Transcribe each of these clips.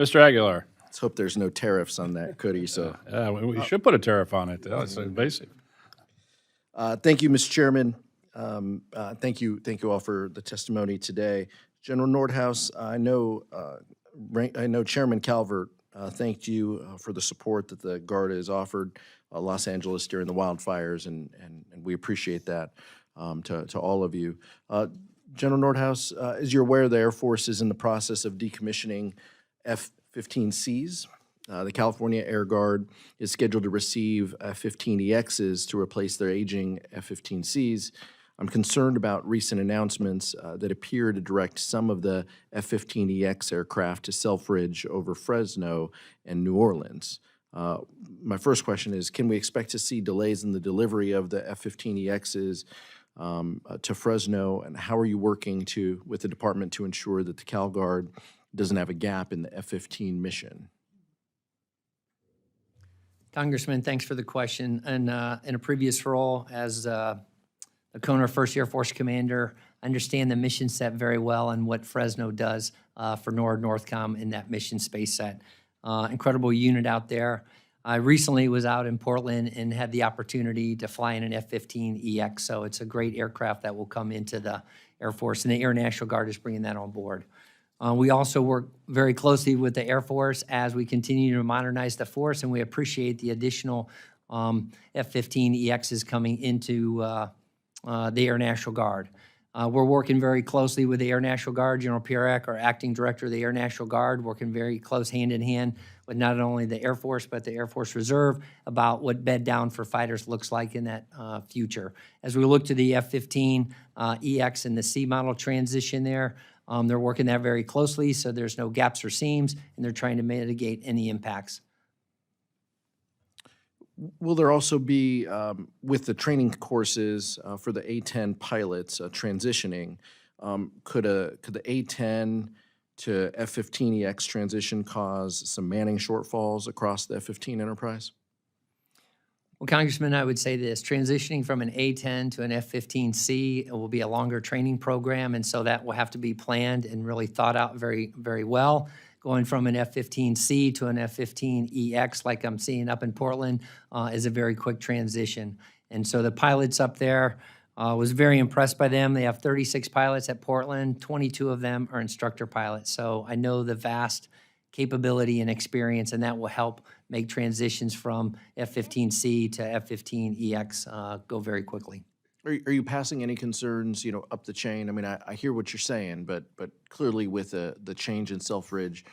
Mr. Aguilar. Let's hope there's no tariffs on that cookie. So, We should put a tariff on it. It's invasive. thank you, Mr. Chairman. Thank you all for the testimony today. General Nordhaus, I know Chairman Calvert thanked you for the support that the Guard has offered Los Angeles during the wildfires, and we appreciate that to all of you. General Nordhaus, as you're aware, the Air Force is in the process of decommissioning F-15Cs. The California Air Guard is scheduled to receive F-15EXs to replace their aging F-15Cs. I'm concerned about recent announcements that appear to direct some of the F-15EX aircraft to Selfridge over Fresno and New Orleans. My first question is, can we expect to see delays in the delivery of the F-15EXs to Fresno, and how are you working with the department to ensure that the Cal Guard doesn't have a gap in the F-15 mission? Congressman, thanks for the question. And in a previous role as the Kona 1st Air Force Commander, I understand the mission set very well and what Fresno does for Northcom in that mission space set. Incredible unit out there. I recently was out in Portland and had the opportunity to fly in an F-15EX, so it's a great aircraft that will come into the Air Force, and the Air National Guard is bringing that on board. We also work very closely with the Air Force as we continue to modernize the force, and we appreciate the additional F-15EXs coming into the Air National Guard. We're working very closely with the Air National Guard. General Pierak, our acting director of the Air National Guard, working very close hand in hand with not only the Air Force but the Air Force Reserve about what bed down for fighters looks like in that future. As we look to the F-15EX and the C model transition there, they're working that very closely so there's no gaps or seams, and they're trying to mitigate any impacts. Will there also be, with the training courses for the A-10 pilots transitioning, could the A-10 to F-15EX transition cause some manning shortfalls across the F-15 enterprise? Well, Congressman, I would say this. Transitioning from an A-10 to an F-15C will be a longer training program, and so that will have to be planned and really thought out very, very well. Going from an F-15C to an F-15EX, like I'm seeing up in Portland, is a very quick transition. And so the pilots up there, was very impressed by them. They have 36 pilots at Portland. 22 of them are instructor pilots. So I know the vast capability and experience, and that will help make transitions from F-15C to F-15EX go very quickly. Are you passing any concerns, up the chain? I mean, I hear what you're saying, but clearly with the change in Selfridge,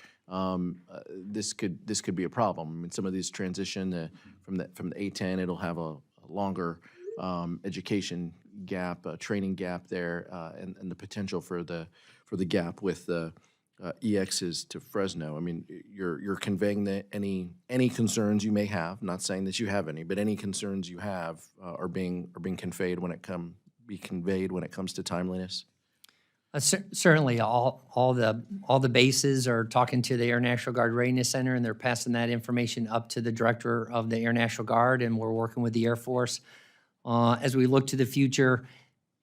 this could be a problem. I mean, some of these transition from the A-10, it'll have a longer education gap, training gap there, and the potential for the gap with the EXs to Fresno. I mean, you're conveying any concerns you may have. Not saying that you have any, but any concerns you have are being conveyed when it comes to timeliness. Certainly, all the bases are talking to the Air National Guard Readiness Center, and they're passing that information up to the director of the Air National Guard, and we're working with the Air Force as we look to the future,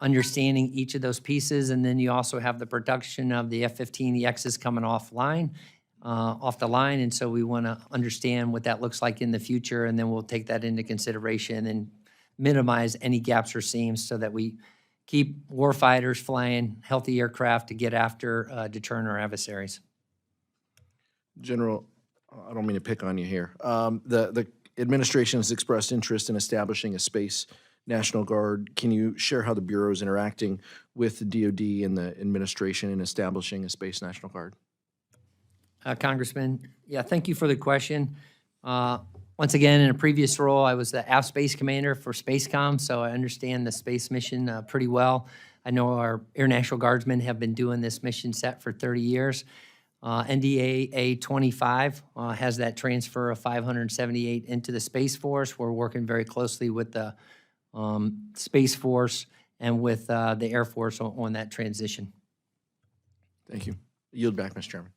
understanding each of those pieces. And then you also have the production of the F-15EXs coming off the line, and so we want to understand what that looks like in the future, and then we'll take that into consideration and minimize any gaps or seams so that we keep warfighters flying healthy aircraft to get after deterring our adversaries. General, I don't mean to pick on you here. The administration has expressed interest in establishing a Space National Guard. Can you share how the Bureau is interacting with the DoD and the administration in establishing a Space National Guard? Congressman, yeah, thank you for the question. Once again, in a previous role, I was the AF Space Commander for Spacecom, so I understand the space mission pretty well. I know our Air National Guardsmen have been doing this mission set for 30 years. NDAA 25 has that transfer of 578 into the Space Force. We're working very closely with the Space Force and with the Air Force on that transition. Thank you. I yield back, Mr. Chairman.